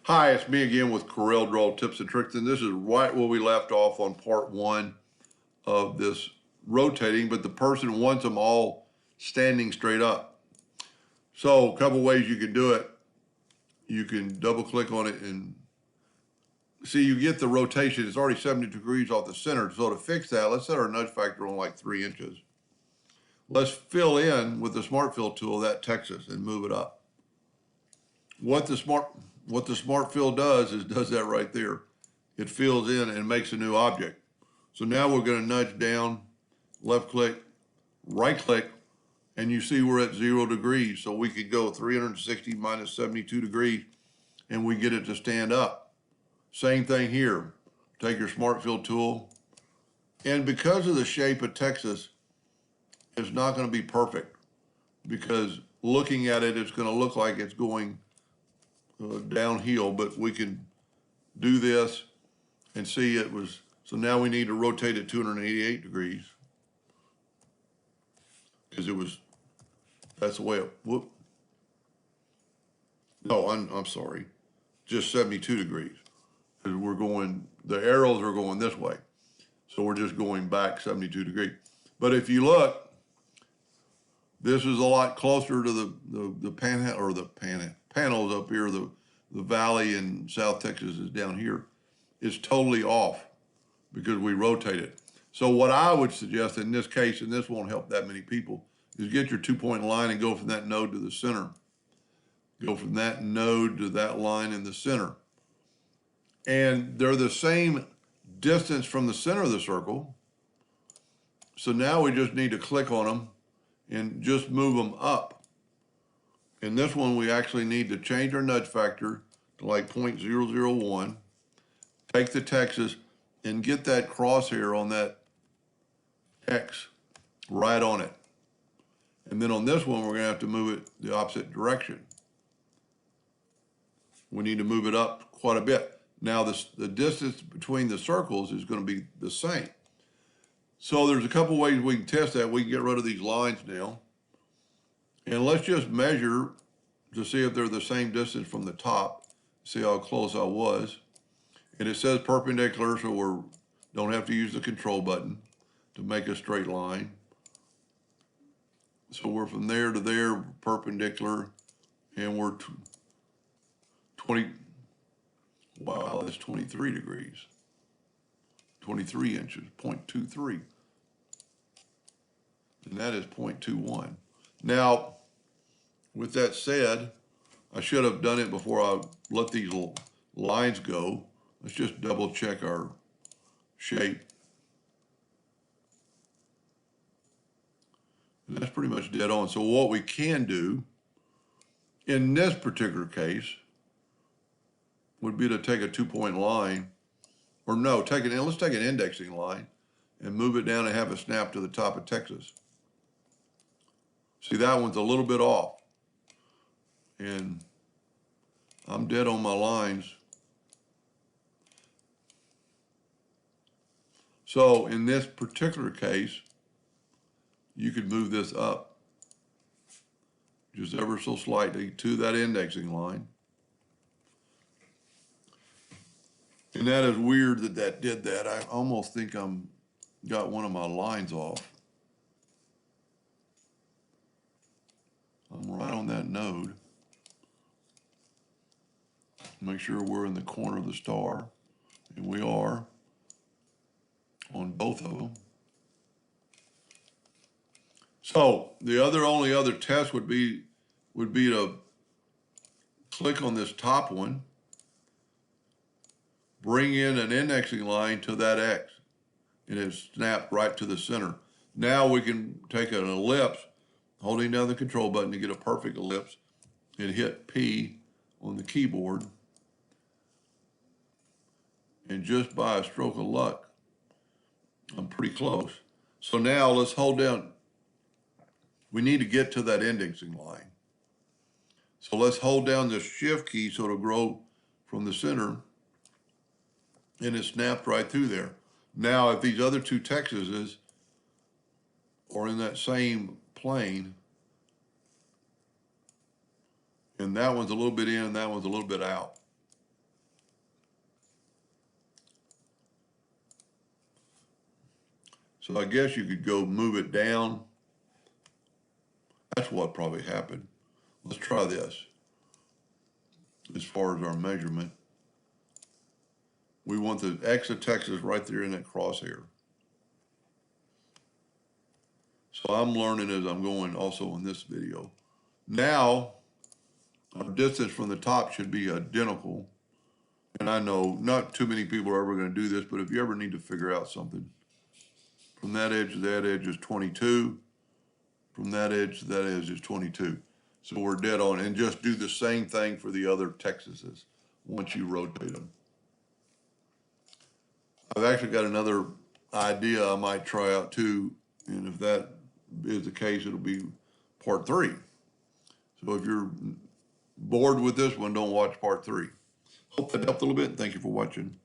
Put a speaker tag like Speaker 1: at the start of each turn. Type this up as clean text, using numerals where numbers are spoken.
Speaker 1: Hi, it's me again with Corel Draw Tips and Tricks, and this is right where we left off on part one of this rotating, but the person wants them all standing straight up. So a couple ways you can do it. You can double click on it and see you get the rotation. It's already 70 degrees off the center. So to fix that, let's set our nudge factor on like 3 inches. Let's fill in with the Smart Fill tool that Texas and move it up. What the Smart Fill does is does that right there. It fills in and makes a new object. So now we're going to nudge down, left click, right click, and you see we're at 0 degrees. So we could go 360 minus 72 degrees and we get it to stand up. Same thing here. Take your Smart Fill tool. And because of the shape of Texas, it's not going to be perfect because looking at it, it's going to look like it's going downhill, but we can do this and see it was, so now we need to rotate it 288 degrees because it was, that's the way it, whoop. No, I'm sorry, just 72 degrees because we're going, the arrows are going this way. So we're just going back 72 degrees. But if you look, this is a lot closer to the panhandle, or the panels up here, the valley in South Texas is down here. It's totally off because we rotate it. So what I would suggest in this case, and this won't help that many people, is get your 2-point line and go from that node to the center. Go from that node to that line in the center. And they're the same distance from the center of the circle. So now we just need to click on them and just move them up. In this one, we actually need to change our nudge factor to like 0.001, take the Texas and get that crosshair on that X right on it. And then on this one, we're gonna have to move it the opposite direction. We need to move it up quite a bit. Now the distance between the circles is gonna be the same. So there's a couple ways we can test that. We can get rid of these lines now. And let's just measure to see if they're the same distance from the top. See how close I was. And it says perpendicular, so we don't have to use the control button to make a straight line. So we're from there to there, perpendicular, and we're 20, wow, that's 23 degrees. 23 inches, 0.23. And that is 0.21. Now, with that said, I should have done it before I let these lines go. Let's just double check our shape. And that's pretty much dead on. So what we can do in this particular case would be to take a 2-point line, or no, let's take an indexing line and move it down and have it snap to the top of Texas. See, that one's a little bit off. And I'm dead on my lines. So in this particular case, you could move this up just ever so slightly to that indexing line. And that is weird that that did that. I almost think got one of my lines off. I'm right on that node. Make sure we're in the corner of the star, and we are on both of them. So the only other test would be to click on this top one, bring in an indexing line to that X, and it's snapped right to the center. Now we can take an ellipse, holding down the control button to get a perfect ellipse, and hit P on the keyboard. And just by a stroke of luck, I'm pretty close. So now let's hold down. We need to get to that indexing line. So let's hold down the shift key so it'll grow from the center, and it snapped right through there. Now, if these other two Texases are in that same plane, and that one's a little bit in, that one's a little bit out. So I guess you could go move it down. That's what probably happened. Let's try this. As far as our measurement, we want the X of Texas right there in that crosshair. So I'm learning as I'm going also in this video. Now, our distance from the top should be identical. And I know not too many people are ever going to do this, but if you ever need to figure out something, from that edge to that edge is 22. From that edge to that edge is 22. So we're dead on. And just do the same thing for the other Texases once you rotate them. I've actually got another idea I might try out too. And if that is the case, it'll be part 3. So if you're bored with this one, don't watch part 3. Hope that helped a little bit. Thank you for watching.